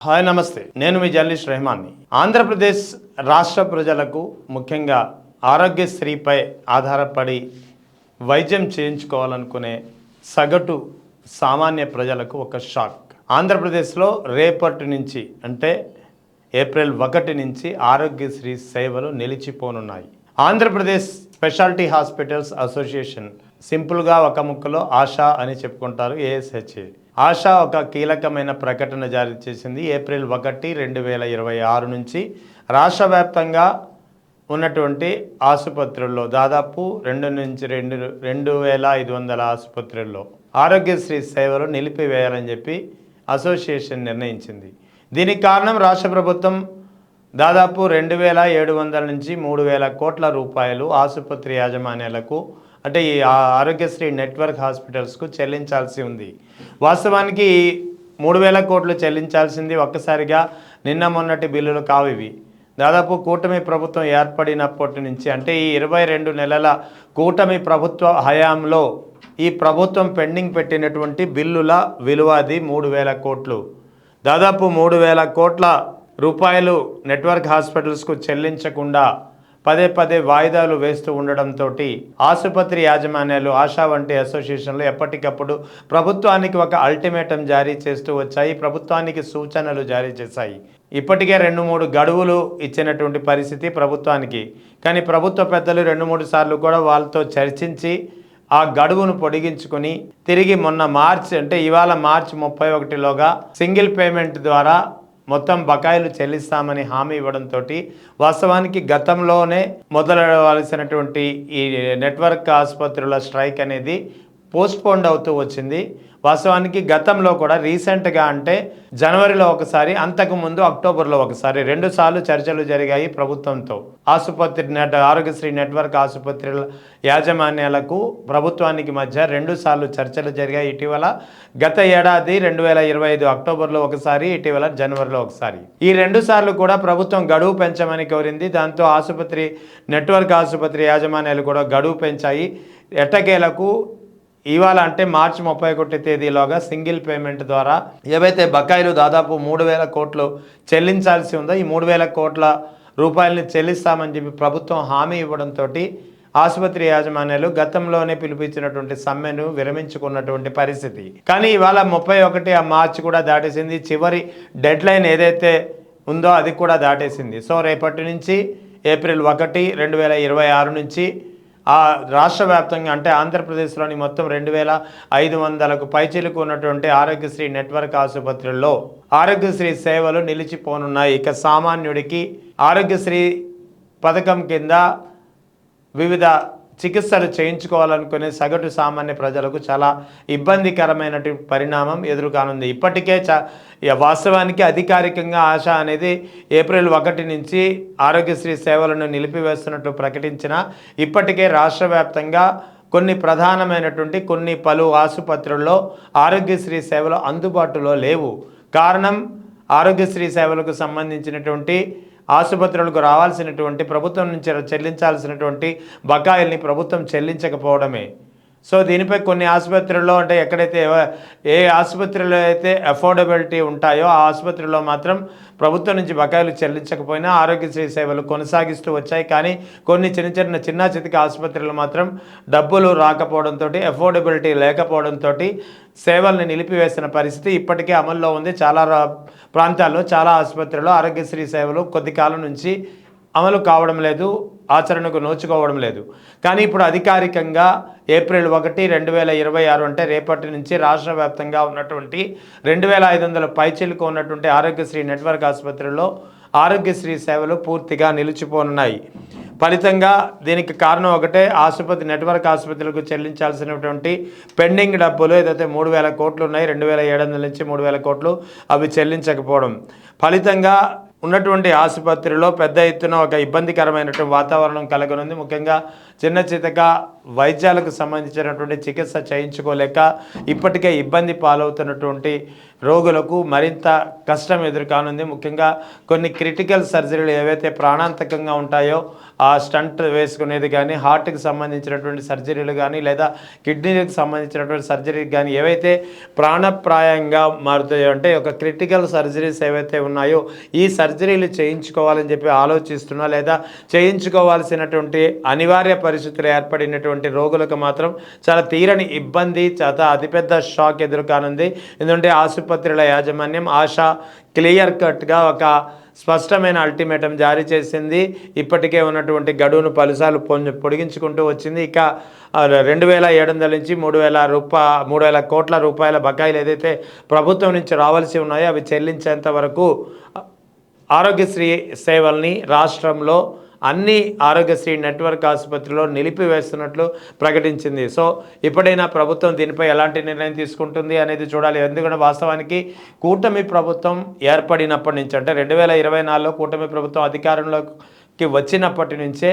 Hi నమస్తే, నేను మీ journalist రెహమాన్ని. Andhra Pradesh రాష్ట్ర ప్రజలకు ముఖ్యంగా ఆరోగ్యశ్రీపై ఆధారపడి వైద్యం చేయించుకోవాలనుకునే సగటు సామాన్య ప్రజలకు ఒక షాక్. ఆంధ్రప్రదేశ్లో రేపటి నుంచి అంటే ఏప్రిల్ 1 నుంచి ఆరోగ్యశ్రీ సేవలు నిలిచిపోనున్నాయి. ఆంధ్రప్రదేశ్ స్పెషాలిటీ హాస్పిటల్స్ అసోసియేషన్, సింపుల్గా ఒక ముక్కలో ఆశా అని చెప్పుకుంటారు, ఏఎస్హెచ్ఏ. ఆశా ఒక కీలకమైన ప్రకటన జారీ చేసింది. ఏప్రిల్ 1, 2026 నుంచి రాష్ట్ర వ్యాప్తంగా ఉన్నటువంటి ఆసుపత్రుల్లో దాదాపు 2,500 ఆసుపత్రుల్లో ఆరోగ్యశ్రీ సేవలు నిలిపివేయాలని చెప్పి అసోసియేషన్ నిర్ణయించింది. దీనికి కారణం రాష్ట్ర ప్రభుత్వం దాదాపు 2,700 నుంచి 3,000 కోట్ల రూపాయలు ఆసుపత్రి యాజమాన్యాలకు అంటే ఈ ఆరోగ్యశ్రీ నెట్వర్క్ హాస్పిటల్స్కు చెల్లించాల్సి ఉంది. వాస్తవానికి 3,000 కోట్లు చెల్లించాల్సింది ఒక్కసారిగా నిన్న మొన్నటి బిల్లులు కావు ఇవి. దాదాపు కూటమి ప్రభుత్వం ఏర్పడినప్పటి నుంచి అంటే ఈ 22 నెలల కూటమి ప్రభుత్వ హయాంలో ఈ ప్రభుత్వం పెండింగ్ పెట్టినటువంటి బిల్లుల విలువది 3,000 కోట్లు. దాదాపు 3,000 కోట్ల రూపాయలు నెట్వర్క్ హాస్పిటల్స్కు చెల్లించకుండా పదే వాయిదాలు వేస్తూ ఉండడంతో ఆసుపత్రి యాజమాన్యాలు, ఆశా వంటి అసోసియేషన్లు ఎప్పటికప్పుడు ప్రభుత్వానికి ఒక అల్టిమేటం జారీ చేస్తూ వచ్చాయి, ప్రభుత్వానికి సూచనలు జారీ చేశాయి. ఇప్పటికే 2-3 గడువులు ఇచ్చినటువంటి పరిస్థితి ప్రభుత్వానికి. కానీ ప్రభుత్వ పెద్దలు 2-3 సార్లు కూడా వాళ్ళతో చర్చించి ఆ గడువును పొడిగించుకొని తిరిగి మొన్న మార్చి అంటే ఇవాళ మార్చి 31లోగా సింగిల్ పేమెంట్ ద్వారా మొత్తం బకాయిలు చెల్లిస్తామని హామీ ఇవ్వడంతో వాస్తవానికి గతంలోనే మొదలవలసినటువంటి ఈ నెట్వర్క్ ఆసుపత్రుల స్ట్రైక్ అనేది పోస్ట్పోండ్ అవుతూ వచ్చింది. వాస్తవానికి గతంలో కూడా రీసెంట్గా అంటే జనవరిలో ఒకసారి, అంతకుముందు అక్టోబర్లో ఒకసారి 2 సార్లు చర్చలు జరిగాయి ప్రభుత్వంతో. ఆరోగ్యశ్రీ నెట్వర్క్ ఆసుపత్రుల యాజమాన్యాలకు ప్రభుత్వానికి మధ్య 2 సార్లు చర్చలు జరిగాయి. ఇటీవల గత ఏడాది 2025 అక్టోబర్లో ఒకసారి, ఇటీవల జనవరిలో ఒకసారి. ఈ 2 సార్లు కూడా ప్రభుత్వం గడువు పెంచమని కోరింది. దాంతో నెట్వర్క్ ఆసుపత్రి యాజమాన్యాలు కూడా గడువు పెంచాయి. ఎట్టకేలకు ఇవాళ అంటే మార్చి 31 తేదీలోగా సింగిల్ పేమెంట్ ద్వారా ఏవైతే బకాయిలు దాదాపు 3,000 కోట్లు చెల్లించాల్సి ఉందో ఈ 3,000 కోట్ల రూపాయలని చెల్లిస్తామని చెప్పి ప్రభుత్వం హామీ ఇవ్వడంతో ఆసుపత్రి యాజమాన్యాలు గతంలోనే పిలిపించినటువంటి సమ్మెను విరమించుకున్నటువంటి పరిస్థితి. కానీ ఇవాళ 31 మార్చి కూడా దాటేసింది. చివరి డెడ్ లైన్ ఏదైతే ఉందో అది కూడా దాటేసింది. సో రేపటి నుంచి ఏప్రిల్ 1, 2026 నుంచి రాష్ట్ర వ్యాప్తంగా అంటే ఆంధ్రప్రదేశ్లోని మొత్తం 2,500కు పైచిలకు ఉన్నటువంటి ఆరోగ్యశ్రీ నెట్వర్క్ ఆసుపత్రుల్లో ఆరోగ్యశ్రీ సేవలు నిలిచిపోనున్నాయి. ఇక సామాన్యుడికి ఆరోగ్యశ్రీ పథకం కింద వివిధ చికిత్సలు చేయించుకోవాలనుకునే సగటు సామాన్య ప్రజలకు చాలా ఇబ్బందికరమైనటువంటి పరిణామం ఎదురుకానుంది. ఇప్పటికే వాస్తవానికి అధికారికంగా ఆశా అనేది ఏప్రిల్ 1 నుంచి ఆరోగ్యశ్రీ సేవలను నిలిపివేస్తున్నట్లు ప్రకటించిన ఇప్పటికే రాష్ట్ర వ్యాప్తంగా కొన్ని ప్రధానమైనటువంటి పలు ఆసుపత్రుల్లో ఆరోగ్యశ్రీ సేవలు అందుబాటులో లేవు. కారణం ఆరోగ్యశ్రీ సేవలకు సంబంధించినటువంటి ఆసుపత్రులకు రావాల్సినటువంటి ప్రభుత్వం నుంచి చెల్లించాల్సినటువంటి బకాయిల్ని ప్రభుత్వం చెల్లించకపోవడమే. సో దీనిపై కొన్ని ఆసుపత్రుల్లో అంటే ఎక్కడైతే ఏ ఆసుపత్రిలో అయితే అఫోర్డబిలిటీ ఉంటాయో ఆ ఆసుపత్రిలో మాత్రం ప్రభుత్వం నుంచి బకాయిలు చెల్లించకపోయినా ఆరోగ్యశ్రీ సేవలు కొనసాగిస్తూ వచ్చాయి. కానీ కొన్ని చిన్న చితిక ఆసుపత్రులు మాత్రం డబ్బులు రాకపోవడంతో, అఫోర్డబిలిటీ లేకపోవడంతో సేవల్ని నిలిపివేసిన పరిస్థితి ఇప్పటికే అమల్లో ఉంది. చాలా ప్రాంతాల్లో చాలా ఆసుపత్రుల్లో ఆరోగ్యశ్రీ సేవలు కొద్ది కాలం నుంచి అమలు కావడం లేదు, ఆచరణకు నోచుకోవడం లేదు. కానీ ఇప్పుడు అధికారికంగా ఏప్రిల్ 1, 2026 అంటే రేపటి నుంచి రాష్ట్ర వ్యాప్తంగా ఉన్నటువంటి 2,500 పైచిలకు ఉన్నటువంటి ఆరోగ్యశ్రీ నెట్వర్క్ ఆసుపత్రుల్లో ఆరోగ్యశ్రీ సేవలు పూర్తిగా నిలిచిపోనున్నాయి. ఫలితంగా దీనికి కారణం ఒకటే, నెట్వర్క్ ఆసుపత్రులకు చెల్లించాల్సినటువంటి పెండింగ్ డబ్బులు ఏదైతే 3,000 కోట్లు ఉన్నాయి, 2,700 నుంచి 3,000 కోట్లు అవి చెల్లించకపోవడం. ఫలితంగా ఉన్నటువంటి ఆసుపత్రిలో పెద్ద ఎత్తున ఒక ఇబ్బందికరమైనటువంటి వాతావరణం కలగనుంది. ముఖ్యంగా చిన్న చితక వైద్యాలకు సంబంధించినటువంటి చికిత్స చేయించుకోలేక ఇప్పటికే ఇబ్బంది పాలవుతున్నటువంటి రోగులకు మరింత కష్టం ఎదురుకానుంది. ముఖ్యంగా కొన్ని క్రిటికల్ సర్జరీలు ఏవైతే ప్రాణాంతకంగా ఉంటాయో ఆ స్టంట్ వేసుకునేది కానీ, హార్ట్కి సంబంధించినటువంటి సర్జరీలు కానీ, లేదా కిడ్నీలకు సంబంధించినటువంటి సర్జరీకి కానీ ఏవైతే ప్రాణప్రాయంగా మారుతాయో, అంటే ఒక క్రిటికల్ సర్జరీస్ ఏవైతే ఉన్నాయో ఈ సర్జరీలు చేయించుకోవాలని చెప్పి ఆలోచిస్తున్నా లేదా చేయించుకోవాల్సినటువంటి అనివార్య పరిస్థితులు ఏర్పడినటువంటి రోగులకు మాత్రం చాలా తీరని ఇబ్బంది, చాలా అతిపెద్ద షాక్ ఎదురుకానుంది. ఎందుకంటే ఆసుపత్రుల యాజమాన్యం ఆశా క్లియర్ కట్గా ఒక స్పష్టమైన అల్టిమేటం జారీ చేసింది. ఇప్పటికే ఉన్నటువంటి గడువును పలుసార్లు పొడిగించుకుంటూ వచ్చింది. ఇక 2700 నుంచి 3000 కోట్ల రూపాయల బకాయిలు ఏదైతే ప్రభుత్వం నుంచి రావాల్సి ఉన్నాయో అవి చెల్లించేంత వరకు ఆరోగ్యశ్రీ సేవల్ని రాష్ట్రంలో అన్ని ఆరోగ్యశ్రీ నెట్వర్క్ ఆసుపత్రిలో నిలిపివేస్తున్నట్లు ప్రకటించింది. సో ఇప్పుడైనా ప్రభుత్వం దీనిపై ఎలాంటి నిర్ణయం తీసుకుంటుంది అనేది చూడాలి. ఎందుకంటే వాస్తవానికి కూటమి ప్రభుత్వం ఏర్పడినప్పటి నుంచి, అంటే 2024లో కూటమి ప్రభుత్వం అధికారంలోకి వచ్చినప్పటి నుంచే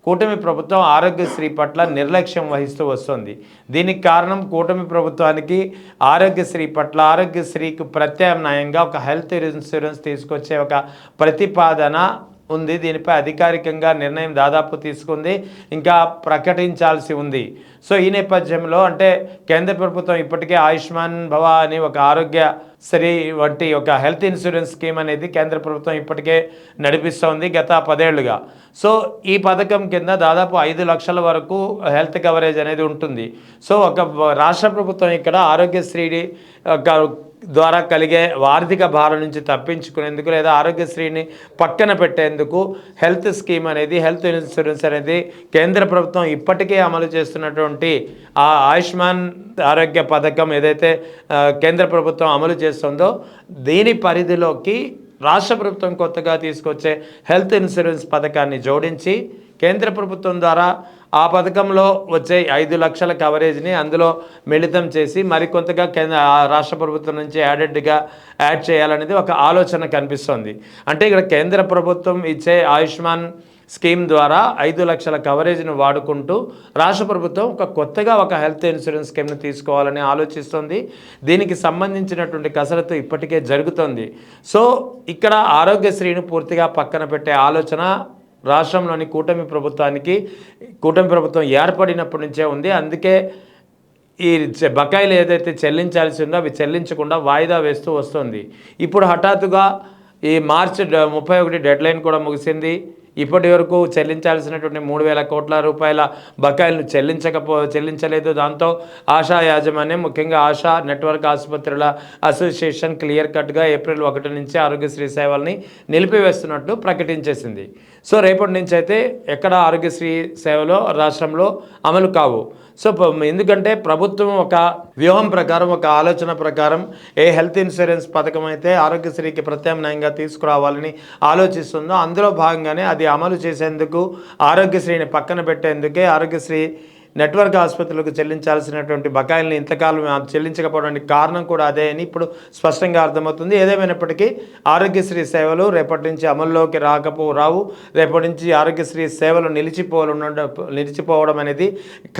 కూటమి ప్రభుత్వం ఆరోగ్యశ్రీ పట్ల నిర్లక్ష్యం వహిస్తూ వస్తుంది. దీనికి కారణం కూటమి ప్రభుత్వానికి ఆరోగ్యశ్రీ పట్ల, ఆరోగ్యశ్రీకి ప్రత్యామ్నాయంగా ఒక హెల్త్ ఇన్సూరెన్స్ తీసుకొచ్చే ఒక ప్రతిపాదన ఉంది. దీనిపై అధికారికంగా నిర్ణయం దాదాపు తీసుకుంది, ఇంకా ప్రకటించాల్సి ఉంది. సో ఈ నేపథ్యంలో అంటే కేంద్ర ప్రభుత్వం ఇప్పటికే ఆయుష్మాన్ భవ అని ఒక ఆరోగ్యశ్రీ వంటి ఒక హెల్త్ ఇన్సూరెన్స్ స్కీమ్ అనేది కేంద్ర ప్రభుత్వం ఇప్పటికే నడిపిస్తోంది గత 10 ఏళ్లుగా. సో ఈ పథకం కింద దాదాపు 5 లక్షల వరకు హెల్త్ కవరేజ్ అనేది ఉంటుంది. సో ఒక రాష్ట్ర ప్రభుత్వం ఇక్కడ ఆరోగ్యశ్రీ ద్వారా కలిగే ఆర్థిక భారం నుంచి తప్పించుకునేందుకు లేదా ఆరోగ్యశ్రీని పక్కన పెట్టేందుకు హెల్త్ స్కీమ్ అనేది, హెల్త్ ఇన్సూరెన్స్ అనేది కేంద్ర ప్రభుత్వం ఇప్పటికే అమలు చేస్తున్నటువంటి ఆ ఆయుష్మాన్ ఆరోగ్య పథకం ఏదైతే కేంద్ర ప్రభుత్వం అమలు చేస్తుందో దీని పరిధిలోకి రాష్ట్ర ప్రభుత్వం కొత్తగా తీసుకొచ్చే హెల్త్ ఇన్సూరెన్స్ పథకాన్ని జోడించి కేంద్ర ప్రభుత్వం ద్వారా ఆ పథకంలో వచ్చే 5 లక్షల కవరేజ్ని అందులో మిళితం చేసి మరికొంతగా రాష్ట్ర ప్రభుత్వం నుంచి యాడ్ చేయాలనేది ఒక ఆలోచన కనిపిస్తుంది. అంటే ఇక్కడ కేంద్ర ప్రభుత్వం ఇచ్చే ఆయుష్మాన్ స్కీమ్ ద్వారా 5 లక్షల కవరేజ్ను వాడుకుంటూ రాష్ట్ర ప్రభుత్వం కొత్తగా ఒక హెల్త్ ఇన్సూరెన్స్ స్కీమ్ను తీసుకోవాలని ఆలోచిస్తుంది. దీనికి సంబంధించినటువంటి కసరత్తు ఇప్పటికే జరుగుతుంది. సో ఇక్కడ ఆరోగ్యశ్రీని పూర్తిగా పక్కన పెట్టే ఆలోచన రాష్ట్రంలోని కూటమి ప్రభుత్వం ఏర్పడినప్పటి నుంచే ఉంది. అందుకే ఈ బకాయిలు ఏదైతే చెల్లించాల్సి ఉందో అవి చెల్లించకుండా వాయిదా వేస్తూ వస్తుంది. ఇప్పుడు హఠాత్తుగా ఈ మార్చి 31 డెడ్లైన్ కూడా ముగిసింది. ఇప్పటి వరకు చెల్లించాల్సినటువంటి 3000 కోట్ల రూపాయల బకాయిలను చెల్లించలేదు. దాంతో ఆశా యాజమాన్యం, ముఖ్యంగా ఆశా నెట్వర్క్ ఆసుపత్రుల అసోసియేషన్ క్లియర్ కట్గా ఏప్రిల్ 1 నుంచి ఆరోగ్యశ్రీ సేవల్ని నిలిపివేస్తున్నట్టు ప్రకటించేసింది. సో రేపటి నుంచి అయితే ఎక్కడ ఆరోగ్యశ్రీ సేవలో రాష్ట్రంలో అమలు కావు. సో ఎందుకంటే ప్రభుత్వం ఒక వ్యూహం ప్రకారం, ఒక ఆలోచన ప్రకారం ఏ హెల్త్ ఇన్సూరెన్స్ పథకం అయితే ఆరోగ్యశ్రీకి ప్రత్యామ్నాయంగా తీసుకురావాలని ఆలోచిస్తుందో అందులో భాగంగానే అది అమలు చేసేందుకు ఆరోగ్యశ్రీని పక్కన పెట్టేందుకే ఆరోగ్యశ్రీ నెట్వర్క్ ఆసుపత్రులకు చెల్లించాల్సినటువంటి బకాయిల్ని ఇంతకాలం చెల్లించకపోవడానికి కారణం కూడా అదే అని ఇప్పుడు స్పష్టంగా అర్థమవుతుంది. ఏదేమైనప్పటికీ ఆరోగ్యశ్రీ సేవలు రేపటి నుంచి అమల్లోకి రావు. రేపటి నుంచి ఆరోగ్యశ్రీ సేవలు నిలిచిపోవడం అనేది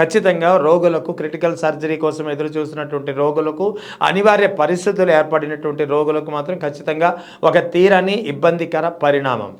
ఖచ్చితంగా రోగులకు, క్రిటికల్ సర్జరీ కోసం ఎదురు చూసినటువంటి రోగులకు, అనివార్య పరిస్థితులు ఏర్పడినటువంటి రోగులకు మాత్రం ఖచ్చితంగా ఒక తీరని ఇబ్బందికర పరిణామం.